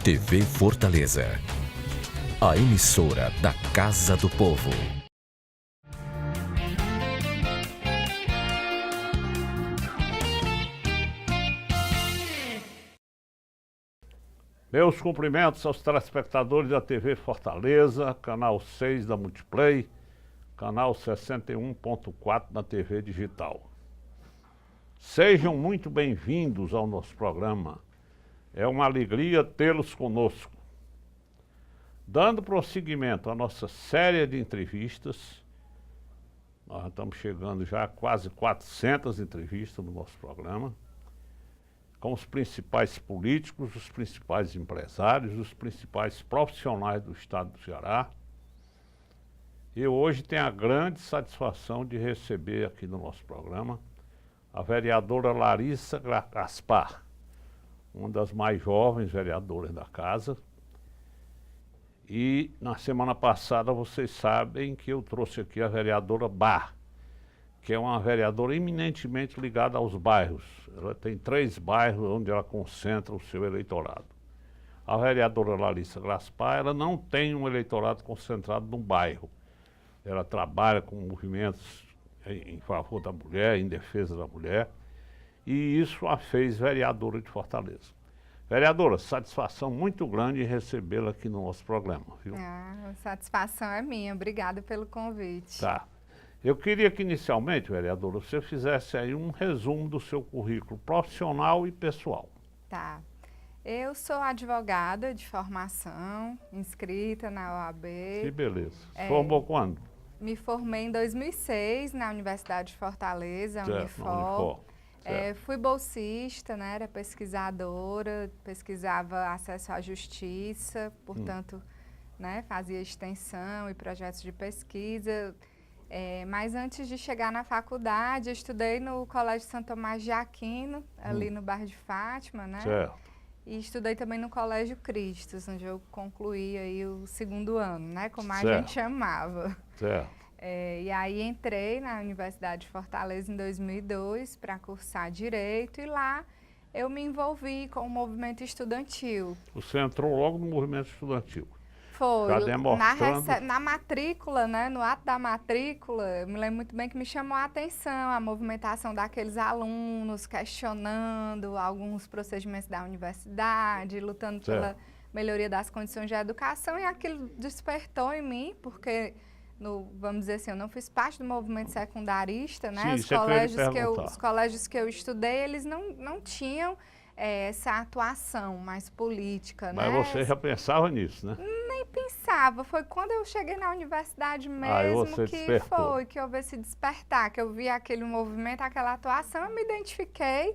TV Fortaleza, a emissora da Casa do Povo. Meus cumprimentos aos telespectadores da TV Fortaleza, canal 6 da Multiplay, canal 61.4 da TV Digital. Sejam muito bem-vindos ao nosso programa. É uma alegria tê-los conosco. Dando prosseguimento à nossa série de entrevistas, nós estamos chegando já a quase 400 entrevistas no nosso programa, com os principais políticos, os principais empresários, os principais profissionais do estado do Ceará. E hoje tenho a grande satisfação de receber aqui no nosso programa a vereadora Larissa Gaspar, uma das mais jovens vereadoras da casa. E na semana passada vocês sabem que eu trouxe aqui a vereadora Bar, que é uma vereadora eminentemente ligada aos bairros. Ela tem 3 bairros onde ela concentra o seu eleitorado. A vereadora Larissa Gaspar, ela não tem um eleitorado concentrado num bairro. Ela trabalha com movimentos em favor da mulher, em defesa da mulher, e isso a fez vereadora de Fortaleza. Vereadora, satisfação muito grande em recebê-la aqui no nosso programa, viu? A satisfação é minha. Obrigada pelo convite. Tá. Eu queria que inicialmente, vereadora, você fizesse aí um resumo do seu currículo profissional e pessoal. Tá. Eu sou advogada de formação, inscrita na OAB. Que beleza. Formou quando? Me formei em 2006 na Universidade de Fortaleza, Unifol. Fui bolsista, né, era pesquisadora, pesquisava acesso à justiça, portanto, né, fazia extensão e projetos de pesquisa. Mas antes de chegar na faculdade, eu estudei no Colégio Santo Tomás de Aquino, ali no bairro de Fátima, né? Certo. E estudei também no Colégio Cristos, onde eu concluí aí o 2º ano, né? Como a Certo. gente chamava. Certo. E aí entrei na Universidade de Fortaleza em 2002 para cursar Direito e lá eu me envolvi com o movimento estudantil. Você entrou logo no movimento estudantil. Foi. Já demonstrando... Na matrícula, né, no ato da matrícula, eu me lembro muito bem que me chamou a atenção a movimentação daqueles alunos, questionando alguns procedimentos da universidade, lutando pela melhoria das condições de educação, e aquilo despertou em mim, porque, vamos dizer assim, eu não fiz parte do movimento secundarista, né? Sim, Os colégios que eu estudei, eles não tinham essa atuação mais política, né? Mas você já pensava nisso, né? Nem pensava, foi quando eu cheguei na universidade mesmo que houve esse despertar, que eu vi aquele movimento, aquela atuação, eu me identifiquei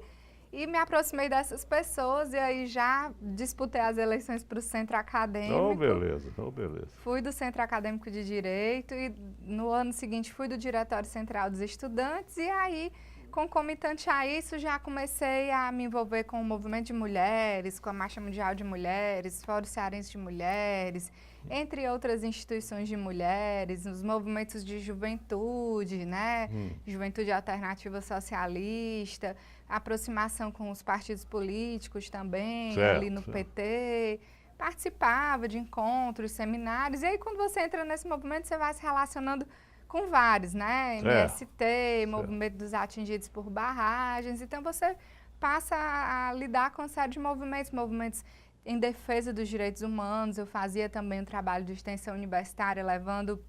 e me aproximei dessas pessoas, e aí já disputei as eleições para o Centro Acadêmico. Oh, beleza, oh, beleza. Fui do Centro Acadêmico de Direito e no ano seguinte fui do Diretório Central dos Estudantes, e aí, concomitante a isso, já comecei a me envolver com o movimento de mulheres, com a Marcha Mundial de Mulheres, Fórum Cearense de Mulheres, entre outras instituições de mulheres, os movimentos de juventude, né? Juventude Alternativa Socialista, aproximação com os partidos políticos também, ali no PT. Participava de encontros, seminários, e aí quando você entra nesse movimento, você vai se relacionando com vários, né? MST, Movimento dos Atingidos por Barragens. Então, você passa a lidar com uma série de movimentos em defesa dos direitos humanos. Eu fazia também um trabalho de extensão universitária, levando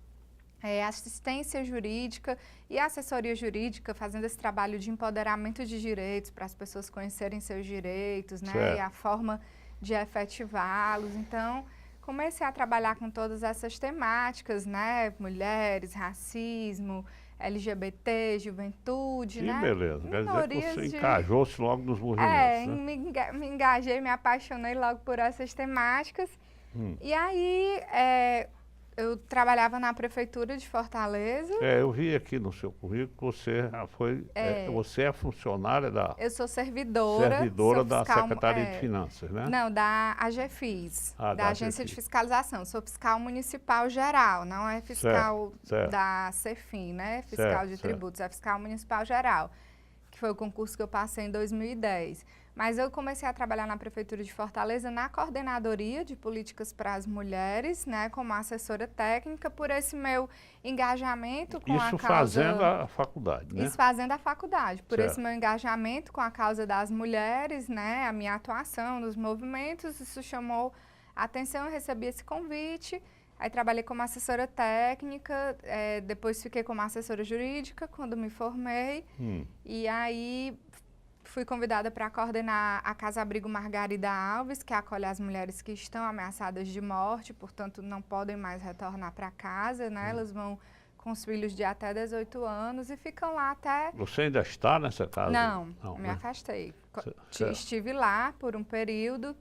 assistência jurídica e assessoria jurídica, fazendo esse trabalho de empoderamento de direitos para as pessoas conhecerem seus direitos, né? E a forma de efetivá-los. Então, comecei a trabalhar com todas essas temáticas, né? Mulheres, racismo, LGBT, juventude, né? Que beleza. Quer dizer que você engajou-se logo nos movimentos, né? Me engajei, me apaixonei logo por essas temáticas. E aí, eu trabalhava na Prefeitura de Fortaleza. Eu vi aqui no seu currículo que você é funcionária da... Eu sou servidora da Secretaria de Finanças, né? Não, da AGFIS, da Agência de Fiscalização. Sou fiscal municipal geral, não é fiscal da CEFIM, né? Fiscal de tributos, é fiscal municipal geral, que foi o concurso que eu passei em 2010. Mas eu comecei a trabalhar na Prefeitura de Fortaleza na coordenadoria de políticas para as mulheres, né, como assessora técnica, por esse meu engajamento com a Isso causa... fazendo a faculdade, né? Isso fazendo a faculdade, por Certo. esse meu engajamento com a causa das mulheres, né, a minha atuação nos movimentos, isso chamou a atenção, eu recebi esse convite, aí trabalhei como assessora técnica, depois fiquei como assessora jurídica quando me formei, e aí fui convidada para coordenar a Casa Abrigo Margarida Alves, que acolhe as mulheres que estão ameaçadas de morte, portanto não podem mais retornar para casa, né? Elas vão com os filhos de até 18 anos e ficam lá até... Você ainda está nessa casa? Não, me né? afastei. Certo. Estive lá por um período.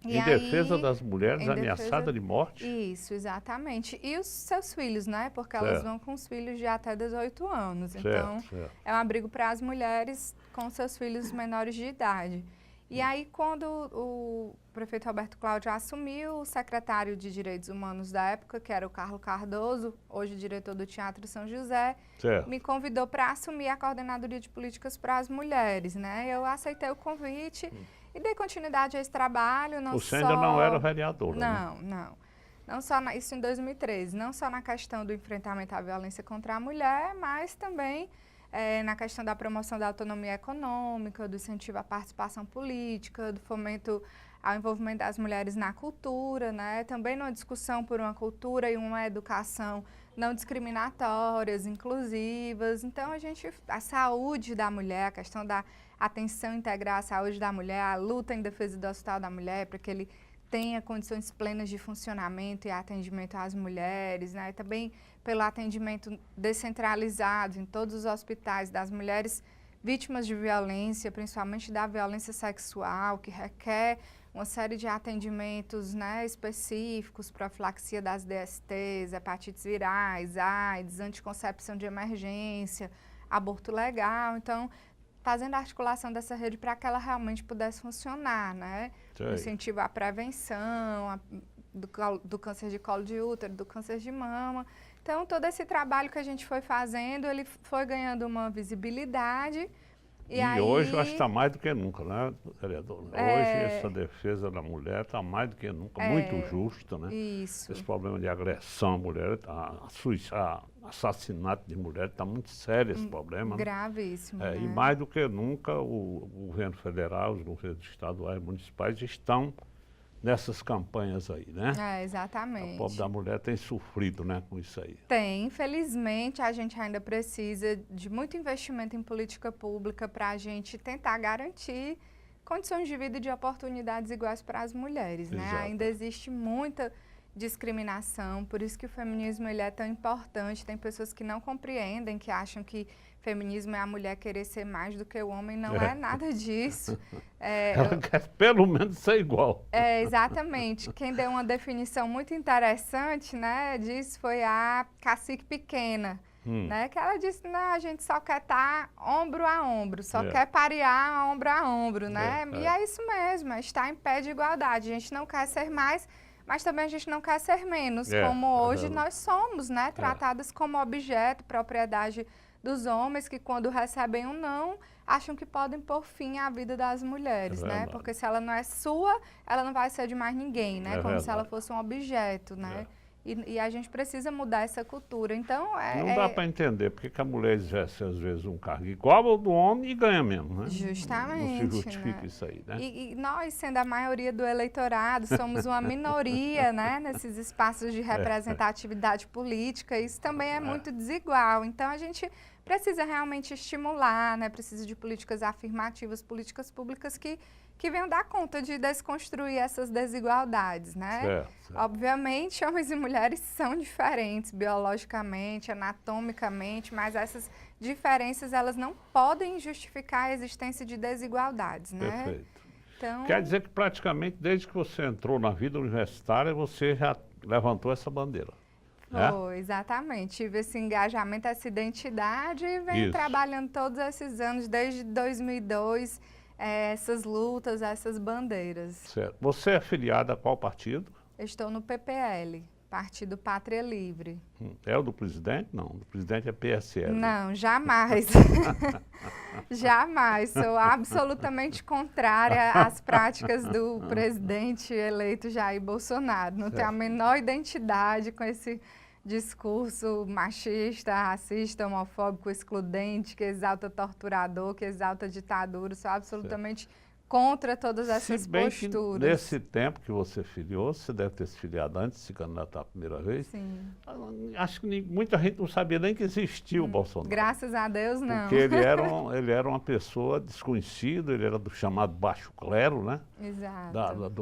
Em defesa das mulheres ameaçadas de morte? Isso, exatamente. E os seus filhos, né? Porque elas vão com os filhos de até 18 anos. Então, é um abrigo para as mulheres com seus filhos menores de idade. E aí, quando o prefeito Roberto Cláudio assumiu, o secretário de Direitos Humanos da época, que era o Carlos Cardoso, hoje diretor do Teatro São José, me convidou para assumir a coordenadoria de políticas para as mulheres, né? Eu aceitei o convite e dei continuidade a esse trabalho. Você ainda não era vereadora, Não, né? não. Não só isso em 2013, não só na questão do enfrentamento à violência contra a mulher, mas também na questão da promoção da autonomia econômica, do incentivo à participação política, do fomento ao envolvimento das mulheres na cultura, né? Também numa discussão por uma cultura e uma educação não discriminatórias, inclusivas. Então, a saúde da mulher, a questão da atenção integral à saúde da mulher, a luta em defesa do Hospital da Mulher, para que ele tenha condições plenas de funcionamento e atendimento às mulheres, né? Também pelo atendimento descentralizado em todos os hospitais das mulheres vítimas de violência, principalmente da violência sexual, que requer uma série de atendimentos, né, específicos, profilaxia das DSTs, hepatites virais, AIDS, anticoncepção de emergência, aborto legal. Então, fazendo a articulação dessa rede para que ela realmente pudesse funcionar, né? Incentivo à prevenção do câncer de colo de útero, do câncer de mama. Então, todo esse trabalho que a gente foi fazendo, ele foi ganhando uma visibilidade. E aí... hoje eu acho que está mais do que nunca, né, vereadora? Hoje essa defesa da mulher está mais do que nunca, muito justa, né? Isso. Esse problema de agressão à mulher, assassinato de mulher, está muito sério esse problema. Gravíssimo, né? E mais do que nunca o governo federal, os governos estaduais e municipais estão nessas campanhas aí, né? Exatamente. O povo da mulher tem sofrido, né, com isso aí. Tem, infelizmente a gente ainda precisa de muito investimento em política pública para a gente tentar garantir condições de vida e de oportunidades iguais para as mulheres, né? Ainda existe muita discriminação, por isso que o feminismo ele é tão importante. Tem pessoas que não compreendem, que acham que feminismo é a mulher querer ser mais do que o homem, não é nada disso. Ela quer pelo menos ser igual. Exatamente. Quem deu uma definição muito interessante, né, disso foi a Cacique Pequena, né, que ela disse, não, a gente só quer estar ombro a ombro, só quer parear ombro a ombro, né? E é isso mesmo, é estar em pé de igualdade. A gente não quer ser mais, mas também a gente não quer ser menos, como hoje nós somos, né, tratadas como objeto, propriedade dos homens, que quando recebem um não, acham que podem pôr fim à vida das mulheres, né? Porque se ela não é sua, ela não vai ser de mais ninguém, né? Como se ela fosse um objeto, né? E a gente precisa mudar essa cultura. Então, não dá para entender porque que a mulher exerce, às vezes, um cargo igual ao do homem e ganha mesmo, né? Justamente. Não se justifica, né, isso aí, né? E nós, sendo a maioria do eleitorado, somos uma minoria, né? Nesses espaços de representatividade política. Isso também é muito desigual. Então, a gente precisa realmente estimular, né? Precisa de políticas afirmativas, políticas públicas que venham dar conta de desconstruir essas desigualdades, né? Obviamente, homens e mulheres são diferentes biologicamente, anatomicamente, mas essas diferenças, elas não podem justificar a existência de desigualdades, né? Perfeito. Então, quer dizer que praticamente desde que você entrou na vida universitária, você já levantou essa bandeira. Foi, exatamente. Tive esse engajamento, essa identidade e venho trabalhando todos esses anos, desde 2002, essas lutas, essas bandeiras. Certo. Você é afiliada a qual partido? Eu estou no PPL. Partido Pátria Livre. É o do presidente? Não, o do presidente é PSL. Não, jamais. Jamais. Sou absolutamente contrária às práticas do presidente eleito Jair Bolsonaro. Não tenho a menor identidade com esse discurso machista, racista, homofóbico, excludente, que exalta torturador, que exalta ditadura. Sou absolutamente contra todas essas Se bem que posturas. nesse tempo que você filiou, você deve ter se filiado antes de se candidatar a primeira vez. Sim. Acho que muita gente não sabia nem que existia o Bolsonaro. Graças a Deus, não. Porque ele era uma pessoa desconhecida, ele era do chamado baixo clero, né? Exato.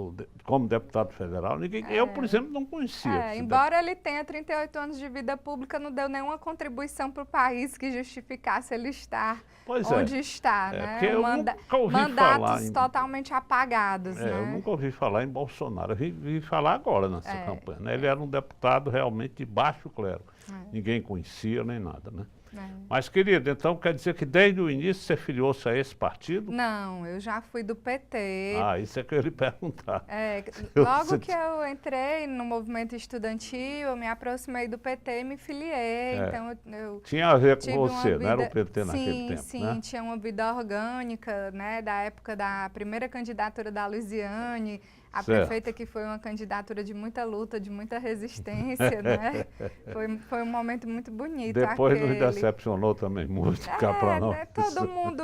Como deputado federal. Eu, por exemplo, não conhecia. Embora ele tenha 38 anos de vida pública, não deu nenhuma contribuição para o país que justificasse ele estar onde está, né? Porque eu nunca ouvi falar totalmente apagados, né? Eu nunca ouvi falar em Bolsonaro, eu vi falar agora nessa campanha, né? Ele era um deputado realmente de baixo clero, ninguém conhecia nem nada, né? Mas, querida, então quer dizer que desde o início você filiou-se a esse partido? Não, eu já fui do PT. Isso é que eu ia lhe perguntar. Logo que eu entrei no movimento estudantil, eu me aproximei do PT e me filiei. Então eu tinha a ver com você, não era o PT naquele tempo, sim, né? Tinha uma vida orgânica, né? Da época da primeira candidatura da Luiziane, a prefeita, que foi uma candidatura de muita luta, de muita resistência, né? Foi um momento muito bonito. Depois nos decepcionou também muito, cá pra nós. Né? Todo mundo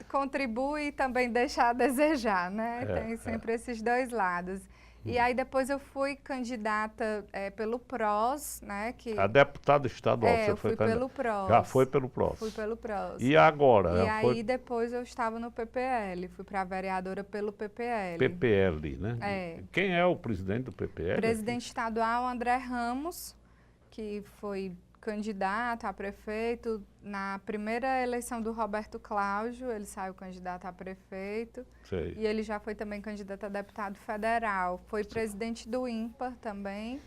contribui e também deixa a desejar, né? Tem sempre esses dois lados. E aí depois eu fui candidata pelo PROS, né? A deputada estadual, você foi pelo PROS. Já foi pelo PROS. Fui pelo PROS. E agora? E aí depois eu estava no PPL, fui para vereadora pelo PPL. PPL, né? Quem é o presidente do PPL? Presidente estadual André Ramos, que foi candidato a prefeito na primeira eleição do Roberto Cláudio, ele saiu candidato a prefeito. Sei. E ele já foi também candidato a deputado federal. Foi presidente do INPA também.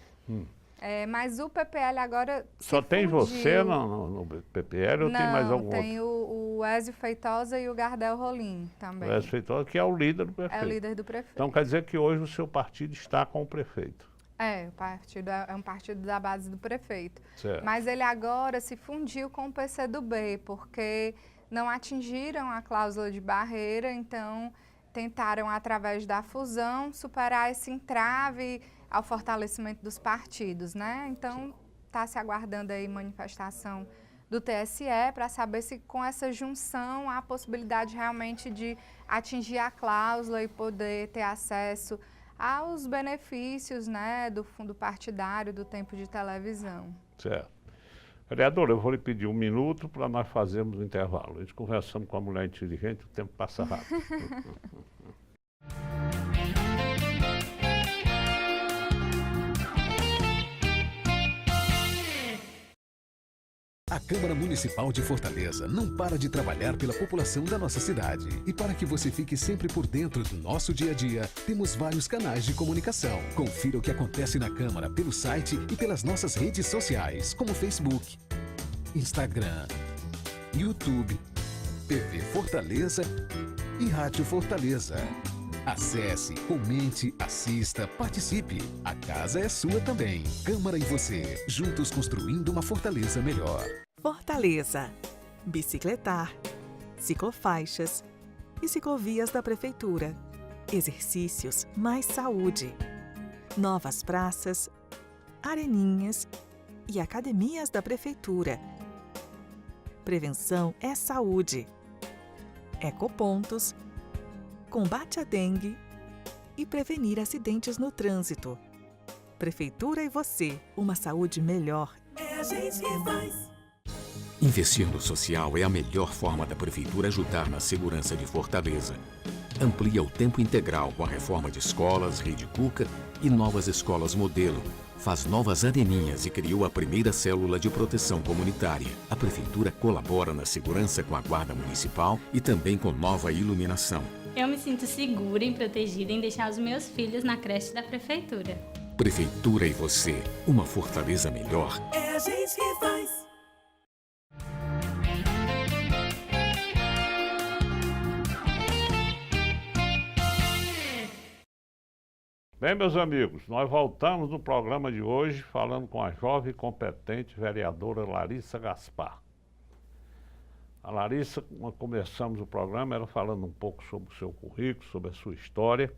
Mas o PPL agora só tem você no PPL ou tem mais algum outro? Não, tem o Ézio Feitosa e o Gardel Rolim também. O Ézio Feitosa, que é o líder do prefeito. É o líder do prefeito. Então quer dizer que hoje o seu partido está com o prefeito. O partido é um partido da base do prefeito. Certo. Mas ele agora se fundiu com o PCdoB, porque não atingiram a cláusula de barreira, então tentaram, através da fusão, superar esse entrave ao fortalecimento dos partidos, né? Então, está se aguardando aí manifestação do TSE para saber se com essa junção há a possibilidade realmente de atingir a cláusula e poder ter acesso aos benefícios, né, do fundo partidário, do tempo de televisão. Certo. Vereador, eu vou lhe pedir 1 minuto para nós fazermos o intervalo. A gente conversando com a mulher inteligente, o tempo passa rápido. A Câmara Municipal de Fortaleza não para de trabalhar pela população da nossa cidade. E para que você fique sempre por dentro do nosso dia a dia, temos vários canais de comunicação. Confira o que acontece na Câmara pelo site e pelas nossas redes sociais, como Facebook, Instagram, YouTube, TV Fortaleza e Rádio Fortaleza. Acesse, comente, assista, participe. A casa é sua também. Câmara e você, juntos construindo uma Fortaleza melhor. Fortaleza. Bicicletar, ciclofaixas e ciclovias da Prefeitura. Exercícios mais saúde. Novas praças, areninhas e academias da Prefeitura. Prevenção é saúde. Ecopontos, combate à dengue e prevenir acidentes no trânsito. Prefeitura e você, uma saúde melhor. É a gente que faz. Investir no social é a melhor forma da Prefeitura ajudar na segurança de Fortaleza. Amplia o tempo integral com a reforma de escolas, Rede Cuca e novas escolas modelo. Faz novas areninhas e criou a primeira célula de proteção comunitária. A Prefeitura colabora na segurança com a Guarda Municipal e também com nova iluminação. Eu me sinto segura e protegida em deixar os meus filhos na creche da Prefeitura. Prefeitura e você, uma Fortaleza melhor. É a gente que faz. Bem, meus amigos, nós voltamos no programa de hoje falando com a jovem e competente vereadora Larissa Gaspar. A Larissa, quando começamos o programa, ela falando um pouco sobre o seu currículo, sobre a sua história.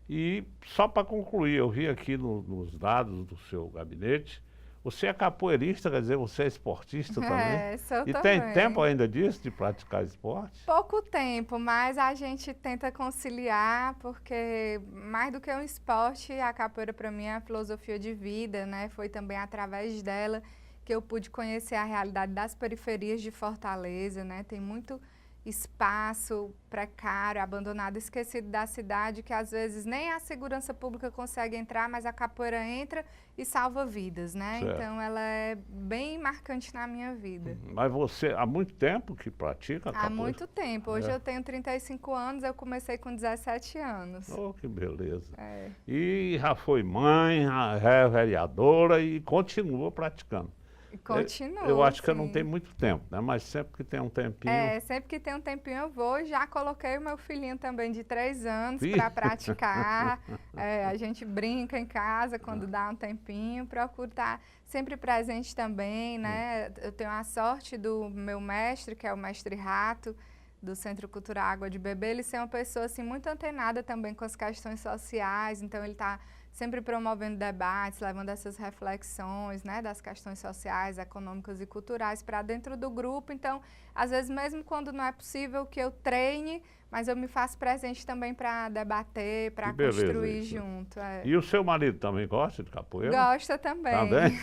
E só para concluir, eu vi aqui nos dados do seu gabinete, você é capoeirista, quer dizer, você é esportista também? É, sou e também. tem tempo ainda disso, de praticar esporte? Pouco tempo, mas a gente tenta conciliar, porque mais do que um esporte, a capoeira para mim é a filosofia de vida, né? Foi também através dela que eu pude conhecer a realidade das periferias de Fortaleza, né? Tem muito espaço precário, abandonado, esquecido da cidade, que às vezes nem a segurança pública consegue entrar, mas a capoeira entra e salva vidas, né? Certo. Então ela é bem marcante na minha vida. Mas você, há muito tempo que pratica a capoeira? Há muito tempo. Hoje É. eu tenho 35 anos, eu comecei com 17 anos. Oh, que beleza. É. E já foi mãe, já é vereadora e continua praticando. E continuo, Eu acho que eu não sim. tenho muito tempo, né? Mas sempre que tem um tempinho... É, sempre que tem um tempinho eu vou e já coloquei o meu filhinho também de 3 anos Ih. para praticar. É, a gente brinca em casa quando dá um tempinho, procuro estar sempre presente também, né? Eu tenho a sorte do meu mestre, que é o mestre Rato, do Centro Cultural Água de Beber, ele ser uma pessoa assim, muito antenada também com as questões sociais, então ele está sempre promovendo debates, levando essas reflexões, né, das questões sociais, econômicas e culturais para dentro do grupo. Então, às vezes, mesmo quando não é possível que eu treine, mas eu me faço presente também para debater, para construir isso, né? junto. É. E o seu marido também gosta de capoeira? Gosta também. Também?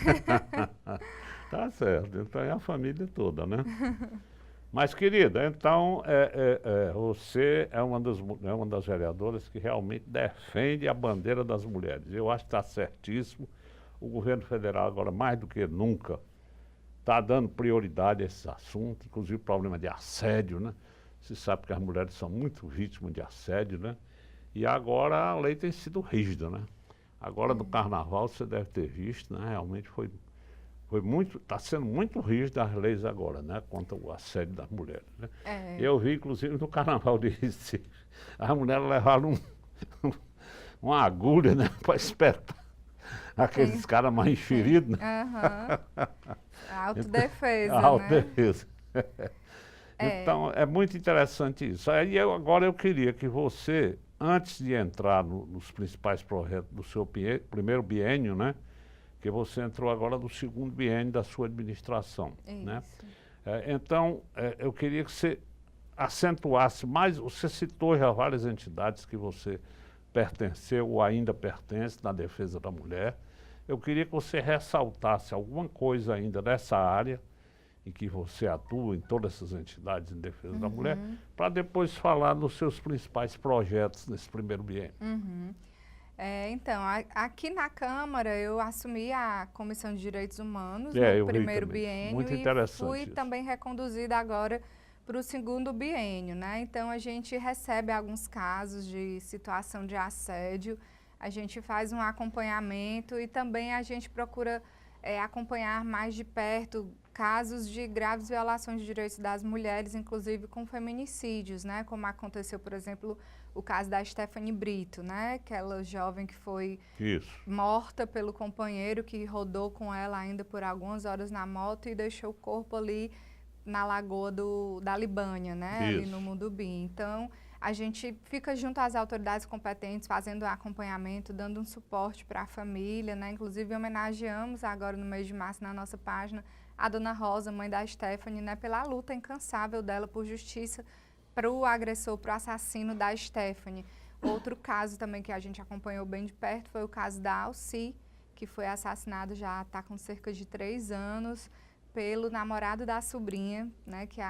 Tá certo, então é a família toda, né? Mas, querida, então, você é uma das vereadoras que realmente defende a bandeira das mulheres. Eu acho que está certíssimo. O governo federal, agora, mais do que nunca, está dando prioridade a esses assuntos, inclusive o problema de assédio, né? Você sabe que as mulheres são muito vítimas de assédio, né? E agora a lei tem sido rígida, né? Agora, no carnaval, você deve ter visto, né? Realmente foi muito, está sendo muito rígida as leis agora, né? Contra o assédio das mulheres, né? É. Eu vi, inclusive, no carnaval de Recife, as mulheres levaram uma agulha, né? Para espetar aqueles caras mais feridos, né? Aham. Autodefesa, A né? autodefesa. É. Então, é muito interessante isso. Aí agora eu queria que você, antes de entrar nos principais projetos do seu primeiro biênio, né? Porque você entrou agora no segundo biênio da sua administração, né? Isso. Então, eu queria que você acentuasse mais, você citou já várias entidades que você pertenceu ou ainda pertence na defesa da mulher. Eu queria que você ressaltasse alguma coisa ainda dessa área em que você atua, em todas essas entidades em defesa da mulher, para depois falar dos seus principais projetos nesse primeiro biênio. Então, aqui na Câmara eu assumi a Comissão de Direitos Humanos eu no vi primeiro também. biênio Muito e interessante fui isso. também reconduzida agora para o segundo biênio, né? Então, a gente recebe alguns casos de situação de assédio, a gente faz um acompanhamento e também a gente procura acompanhar mais de perto casos de graves violações de direitos das mulheres, inclusive com feminicídios, né? Como aconteceu, por exemplo, o caso da Stephanie Brito, né? Aquela jovem que foi morta pelo companheiro que rodou com ela ainda por algumas horas na moto e deixou o corpo ali na lagoa da Libânia, né? Ali no Mundubi. Então, a gente fica junto às autoridades competentes, fazendo acompanhamento, dando um suporte para a família, né? Inclusive, homenageamos agora no mês de março na nossa página a dona Rosa, mãe da Stephanie, né? Pela luta incansável dela por justiça para o agressor, para o assassino da Stephanie. Outro caso também que a gente acompanhou bem de perto foi o caso da Alci, que foi assassinado já está com cerca de 3 anos pelo namorado da sobrinha, né? Que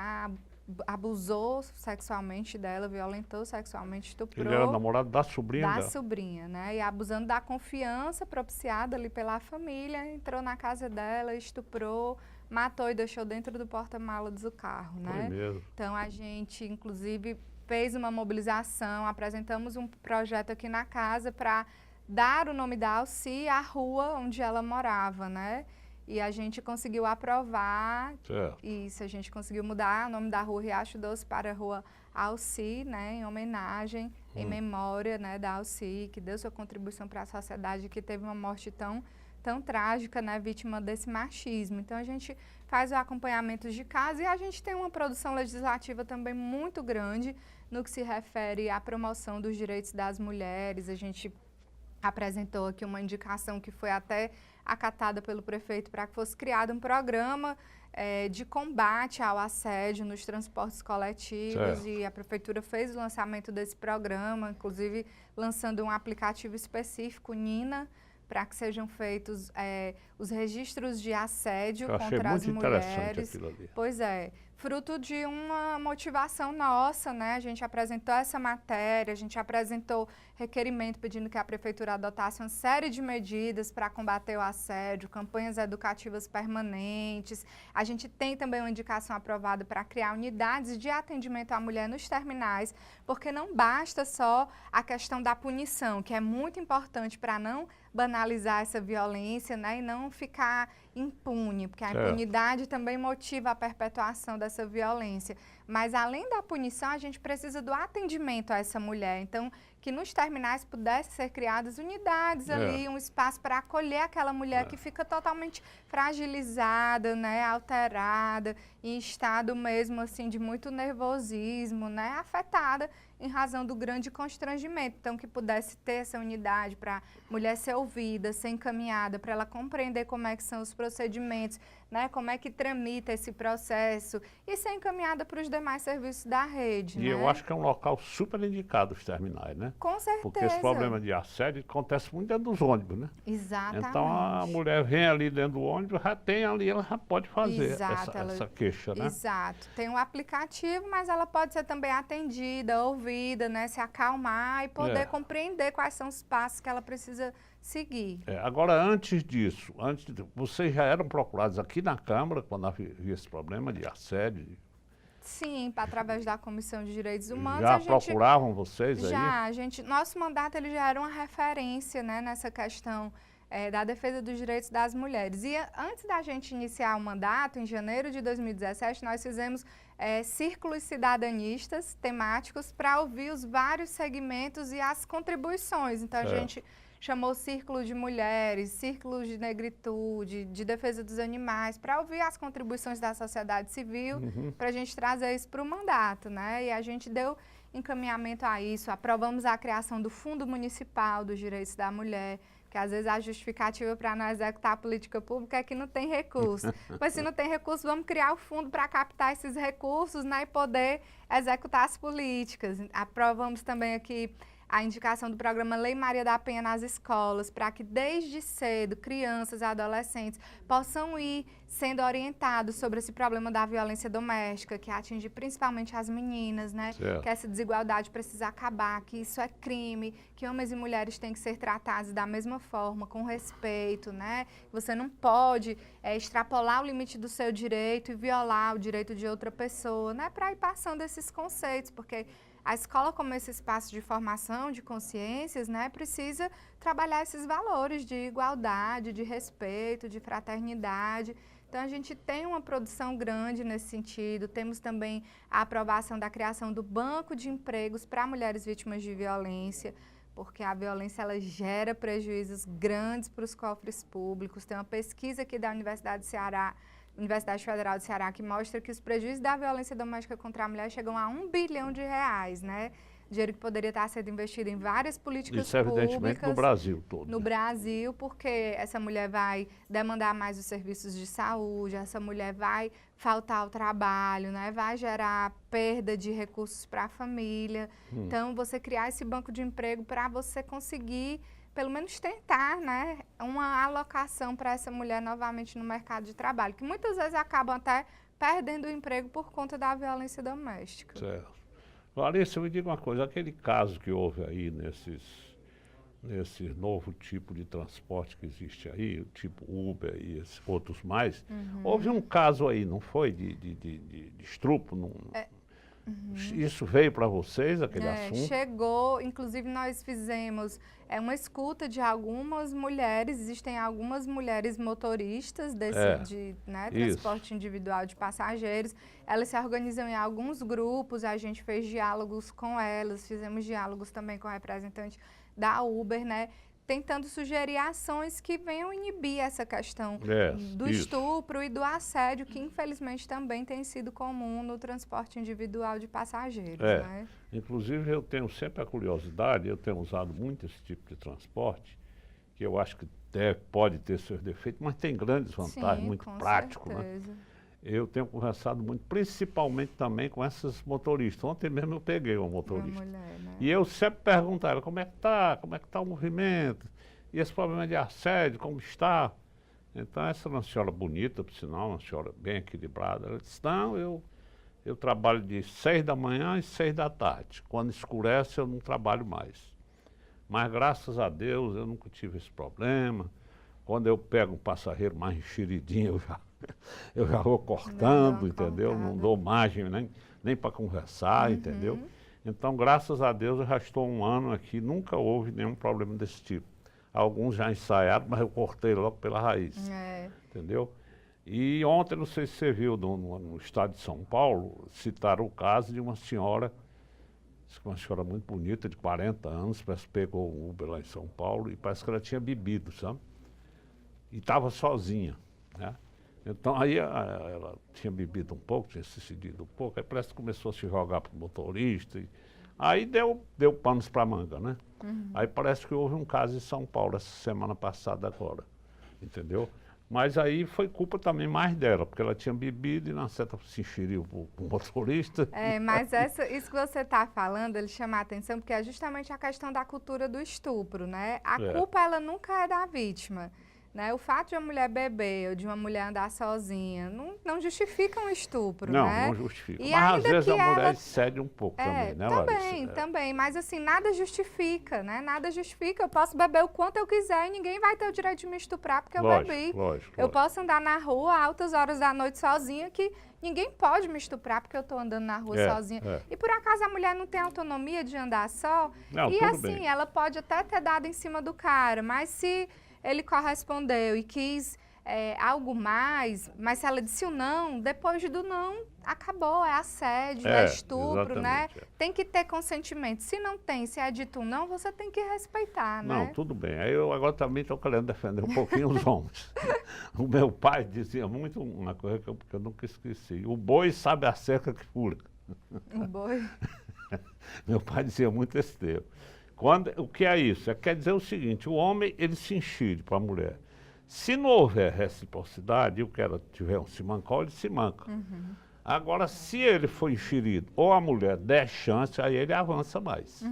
abusou sexualmente dela, violentou sexualmente, estuprou. Ele era namorado da sobrinha dela? Da sobrinha, né? E abusando da confiança propiciada ali pela família, entrou na casa dela, estuprou, matou e deixou dentro do porta-malas do carro, né? Foi mesmo. Então, a gente, inclusive, fez uma mobilização, apresentamos um projeto aqui na casa para dar o nome da Alci à rua onde ela morava, né? E a gente conseguiu aprovar isso, a gente conseguiu mudar o nome da rua Riacho Doce para a rua Alci, né, em homenagem em memória, né, da Alci, que deu sua contribuição para a sociedade, que teve uma morte tão trágica, né, vítima desse machismo. Então, a gente faz o acompanhamento de casa e a gente tem uma produção legislativa também muito grande no que se refere à promoção dos direitos das mulheres. A gente apresentou aqui uma indicação que foi até acatada pelo prefeito para que fosse criado um programa de combate ao assédio nos transportes coletivos. Certo. E a prefeitura fez o lançamento desse programa, inclusive lançando um aplicativo específico, Nina, para que sejam feitos os registros de assédio Eu achei contra as muito interessante mulheres. aquilo ali. Pois é, fruto de uma motivação nossa, né? A gente apresentou essa matéria, a gente apresentou requerimento pedindo que a prefeitura adotasse uma série de medidas para combater o assédio, campanhas educativas permanentes. A gente tem também uma indicação aprovada para criar unidades de atendimento à mulher nos terminais, porque não basta só a questão da punição, que é muito importante para não banalizar essa violência, né, e não ficar impune, porque a impunidade também motiva a perpetuação dessa violência. Mas além da punição, a gente precisa do atendimento a essa mulher. Então, que nos terminais pudessem ser criadas unidades ali, um espaço para acolher aquela mulher que fica totalmente fragilizada, né, alterada, em estado mesmo assim de muito nervosismo, né, afetada em razão do grande constrangimento. Então, que pudesse ter essa unidade para a mulher ser ouvida, ser encaminhada, para ela compreender como é que são os procedimentos, né, como é que tramita esse processo e ser encaminhada para os demais serviços da rede. E eu acho que é um local super indicado os terminais, né? Com certeza. Porque esse problema de assédio acontece muito dentro dos ônibus, né? Exatamente. Então a mulher vem ali dentro do ônibus, já tem ali, ela já pode fazer essa queixa, né? Exato. Tem um aplicativo, mas ela pode ser também atendida, ouvida, né? Se acalmar e poder compreender quais são os passos que ela precisa seguir. Agora, antes disso, vocês já eram procurados aqui na Câmara quando havia esse problema de assédio? Sim, através da Comissão de Direitos Humanos. Já procuravam vocês aí? Nosso mandato ele já era uma referência, né, nessa questão da defesa dos direitos das mulheres. E antes da gente iniciar o mandato, em janeiro de 2017, nós fizemos círculos cidadanistas temáticos para ouvir os vários segmentos e as contribuições. Então, a gente chamou Círculo de Mulheres, Círculo de Negritude, de Defesa dos Animais, para ouvir as contribuições da sociedade civil, para a gente trazer isso para o mandato, né? E a gente deu encaminhamento a isso, aprovamos a criação do Fundo Municipal dos Direitos da Mulher, que às vezes a justificativa para não executar a política pública é que não tem recurso. Mas se não tem recurso, vamos criar o fundo para captar esses recursos, né, e poder executar as políticas. Aprovamos também aqui a indicação do programa Lei Maria da Penha nas escolas, para que desde cedo crianças e adolescentes possam ir sendo orientados sobre esse problema da violência doméstica, que atinge principalmente as meninas, né? Que essa desigualdade precisa acabar, que isso é crime, que homens e mulheres têm que ser tratados da mesma forma, com respeito, né? Você não pode extrapolar o limite do seu direito e violar o direito de outra pessoa, né? Para ir passando esses conceitos, porque a escola, como esse espaço de formação de consciências, né, precisa trabalhar esses valores de igualdade, de respeito, de fraternidade. Então, a gente tem uma produção grande nesse sentido. Temos também a aprovação da criação do Banco de Empregos para mulheres vítimas de violência, porque a violência ela gera prejuízos grandes para os cofres públicos. Tem uma pesquisa aqui da Universidade Federal do Ceará, que mostra que os prejuízos da violência doméstica contra a mulher chegam a R$1 bilhão, né? Dinheiro que poderia estar sendo investido em várias políticas públicas. Isso, evidentemente, no Brasil todo. No Brasil, porque essa mulher vai demandar mais os serviços de saúde, essa mulher vai faltar ao trabalho, né? Vai gerar perda de recursos para a família. Então, você criar esse banco de emprego para você conseguir pelo menos tentar, né, uma alocação para essa mulher novamente no mercado de trabalho, que muitas vezes acabam até perdendo o emprego por conta da violência doméstica. Certo. Larissa, me diga uma coisa, aquele caso que houve aí nesse novo tipo de transporte que existe aí, o tipo Uber e esses outros mais, houve um caso aí, não foi, de estupro Isso veio para vocês, aquele assunto? Chegou, inclusive nós fizemos uma escuta de algumas mulheres, existem algumas mulheres motoristas de transporte individual de passageiros, elas se organizam em alguns grupos, a gente fez diálogos com elas, fizemos diálogos também com representantes da Uber, né? Tentando sugerir ações que venham inibir essa questão do estupro e do assédio, que infelizmente também tem sido comum no transporte individual de passageiros. Né? Inclusive eu tenho sempre a curiosidade, eu tenho usado muito esse tipo de transporte, que eu acho que pode ter seus defeitos, mas tem grandes vantagens, muito prático. Né? Eu tenho conversado muito, principalmente também com essas motoristas. Ontem mesmo eu peguei uma motorista. Uma mulher, né? E eu sempre pergunto a ela, como é que está o movimento? E esse problema de assédio, como está? Então essa é uma senhora bonita, por sinal, uma senhora bem equilibrada. Ela disse, não, eu trabalho de 6 da manhã e 6 da tarde. Quando escurece eu não trabalho mais. Mas graças a Deus eu nunca tive esse problema. Quando eu pego um passageiro mais enxeridinho, eu já vou cortando, entendeu? Não dou margem nem para conversar, entendeu? Então, graças a Deus, eu já estou 1 ano aqui, nunca houve nenhum problema desse tipo. Alguns já ensaiaram, mas eu cortei logo pela raiz, entendeu? E ontem, não sei se você viu, no estado de São Paulo, citaram o caso de uma senhora muito bonita, de 40 anos, parece que pegou um Uber lá em São Paulo e parece que ela tinha bebido, sabe? E estava sozinha, né? Então aí ela tinha bebido um pouco, tinha se cedido um pouco, aí parece que começou a se jogar para o motorista, aí deu panos para manga, né? Aí parece que houve um caso em São Paulo essa semana passada agora, entendeu? Mas aí foi culpa também mais dela, porque ela tinha bebido e na certa se enxeriu o motorista. Mas isso que você está falando, ele chama a atenção, porque é justamente a questão da cultura do estupro, né? A culpa, ela nunca é da vítima. Né? O fato de uma mulher beber ou de uma mulher andar sozinha não justifica um estupro, né? Não justifica. E mas às vezes a mulher ela excede um pouco também, né, Larissa? Também. Mas assim, nada justifica, né? Nada justifica. Eu posso beber o quanto eu quiser e ninguém vai ter o direito de me estuprar porque eu bebi. Eu posso andar na rua altas horas da noite sozinha que ninguém pode me estuprar porque eu estou andando na rua sozinha. E por acaso a mulher não tem autonomia de andar só? E assim, ela pode até ter dado em cima do cara, mas se ele correspondeu e quis algo mais, mas se ela disse o não, depois do não, acabou, é assédio, é estupro, né? Tem que ter consentimento. Se não tem, se é dito um não, você tem que respeitar, né? Não, tudo bem. Aí eu agora também estou querendo defender um pouquinho os homens. O meu pai dizia muito uma coisa que eu nunca esqueci. O boi sabe a cerca que fura. O boi? Meu pai dizia muito esse termo. O que é isso? Quer dizer o seguinte, o homem, ele se enxere para a mulher. Se não houver reciprocidade e o cara tiver um simancol, ele se manca. Agora, se ele for enxerido ou a mulher der chance, aí ele avança mais.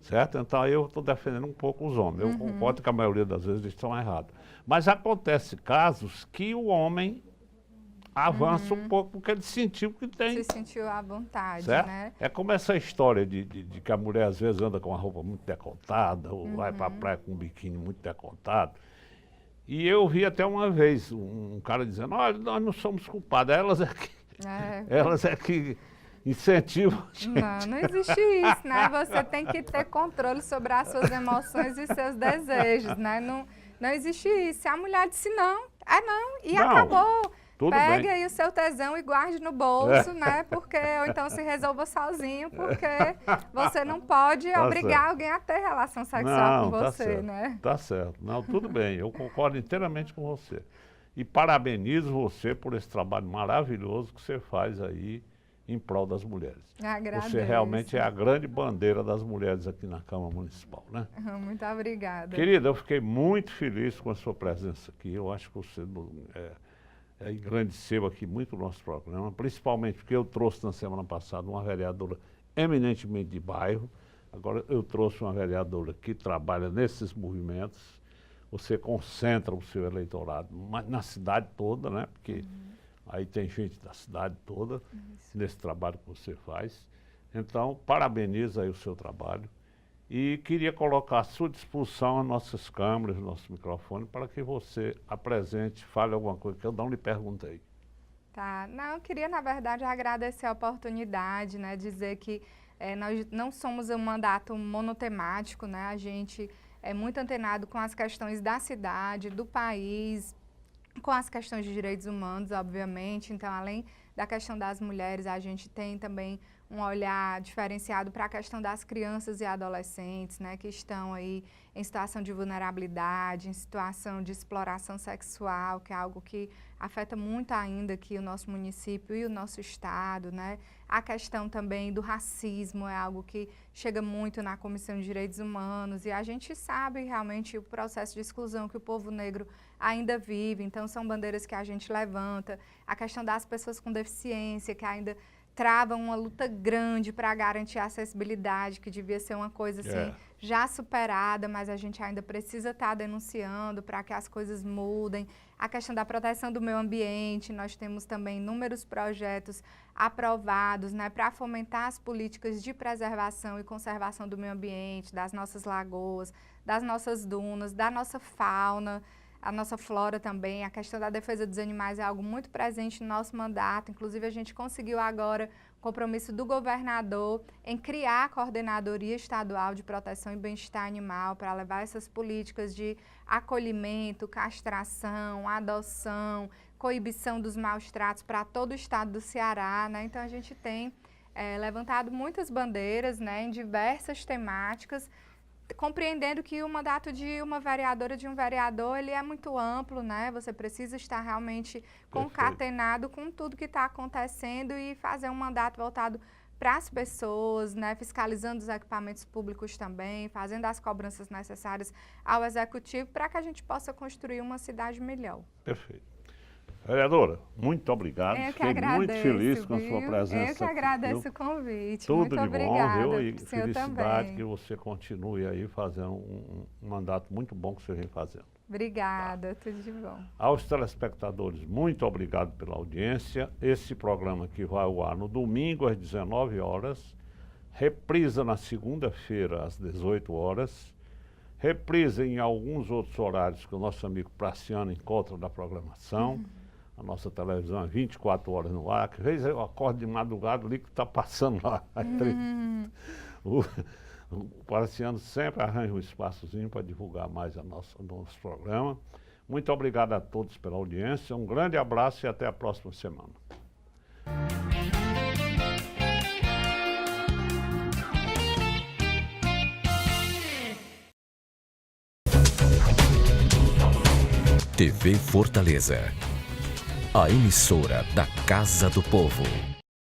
Certo? Então, aí eu estou defendendo um pouco os homens. Eu concordo que a maioria das vezes eles estão errados. Mas acontece casos que o homem avança um pouco porque ele sentiu que tem. Se sentiu à vontade, certo? Né? É como essa história de que a mulher às vezes anda com uma roupa muito decotada ou vai para a praia com um biquíni muito decotado. E eu vi até uma vez um cara dizendo, olha, nós não somos culpados, elas é que incentivam a gente. Não existe isso, né? Você tem que ter controle sobre as suas emoções e seus desejos, né? Não existe isso. Se a mulher disse não, é não, e acabou. Pegue aí o seu tesão e guarde no bolso, né? Ou então se resolva sozinho, porque você não pode obrigar alguém a ter relação sexual com você, né? Tá certo. Não, tudo bem, eu concordo inteiramente com você. E parabenizo você por esse trabalho maravilhoso que você faz aí em prol das mulheres. Agradeço. Você realmente é a grande bandeira das mulheres aqui na Câmara Municipal, né? Muito obrigada. Querida, eu fiquei muito feliz com a sua presença aqui. Eu acho que você engrandeceu aqui muito o nosso programa, principalmente porque eu trouxe na semana passada uma vereadora eminentemente de bairro, agora eu trouxe uma vereadora que trabalha nesses movimentos, você concentra o seu eleitorado na cidade toda, né? Porque aí tem gente da cidade toda nesse trabalho que você faz. Então, parabenizo aí o seu trabalho e queria colocar à sua disposição as nossas câmeras, o nosso microfone, para que você apresente, fale alguma coisa que eu não lhe perguntei. Tá. Não, eu queria, na verdade, agradecer a oportunidade, né? Dizer que nós não somos um mandato monotemático, né? A gente é muito antenado com as questões da cidade, do país, com as questões de direitos humanos, obviamente. Então, além da questão das mulheres, a gente tem também um olhar diferenciado para a questão das crianças e adolescentes, né, que estão aí em situação de vulnerabilidade, em situação de exploração sexual, que é algo que afeta muito ainda aqui o nosso município e o nosso estado, né? A questão também do racismo é algo que chega muito na Comissão de Direitos Humanos e a gente sabe realmente o processo de exclusão que o povo negro ainda vive, então são bandeiras que a gente levanta. A questão das pessoas com deficiência, que ainda travam uma luta grande para garantir a acessibilidade, que devia ser uma coisa assim, já superada, mas a gente ainda precisa estar denunciando para que as coisas mudem. A questão da proteção do meio ambiente, nós temos também inúmeros projetos aprovados, né, para fomentar as políticas de preservação e conservação do meio ambiente, das nossas lagoas, das nossas dunas, da nossa fauna, a nossa flora também. A questão da defesa dos animais é algo muito presente no nosso mandato. Inclusive, a gente conseguiu agora o compromisso do governador em criar a Coordenadoria Estadual de Proteção e Bem-Estar Animal para levar essas políticas de acolhimento, castração, adoção, coibição dos maus tratos para todo o estado do Ceará, né? Então, a gente tem levantado muitas bandeiras, né, em diversas temáticas, compreendendo que o mandato de uma vereadora, de um vereador, ele é muito amplo, né? Você precisa estar realmente concatenado com tudo que está acontecendo e fazer um mandato voltado para as pessoas, né? Fiscalizando os equipamentos públicos também, fazendo as cobranças necessárias ao executivo para que a gente possa construir uma cidade melhor. Perfeito. Vereadora, muito obrigado. Fiquei muito feliz com a sua presença. Eu que agradeço o convite. Tudo muito de obrigada, bom, viu? E senhor felicidade também. que você continue aí fazendo um mandato muito bom que você vem fazendo. Obrigada, tudo de bom. Aos telespectadores, muito obrigado pela audiência. Esse programa aqui vai ao ar no domingo às 19 horas, reprisa na segunda-feira às 18 horas, reprisa em alguns outros horários que o nosso amigo Praciano encontra na programação. A nossa televisão é 24 horas no ar, que às vezes eu acordo de madrugada, o que está passando lá. O Praciano sempre arranja um espaçozinho para divulgar mais o nosso programa. Muito obrigado a todos pela audiência, um grande abraço e até a próxima semana. TV Fortaleza, a emissora da Casa do Povo.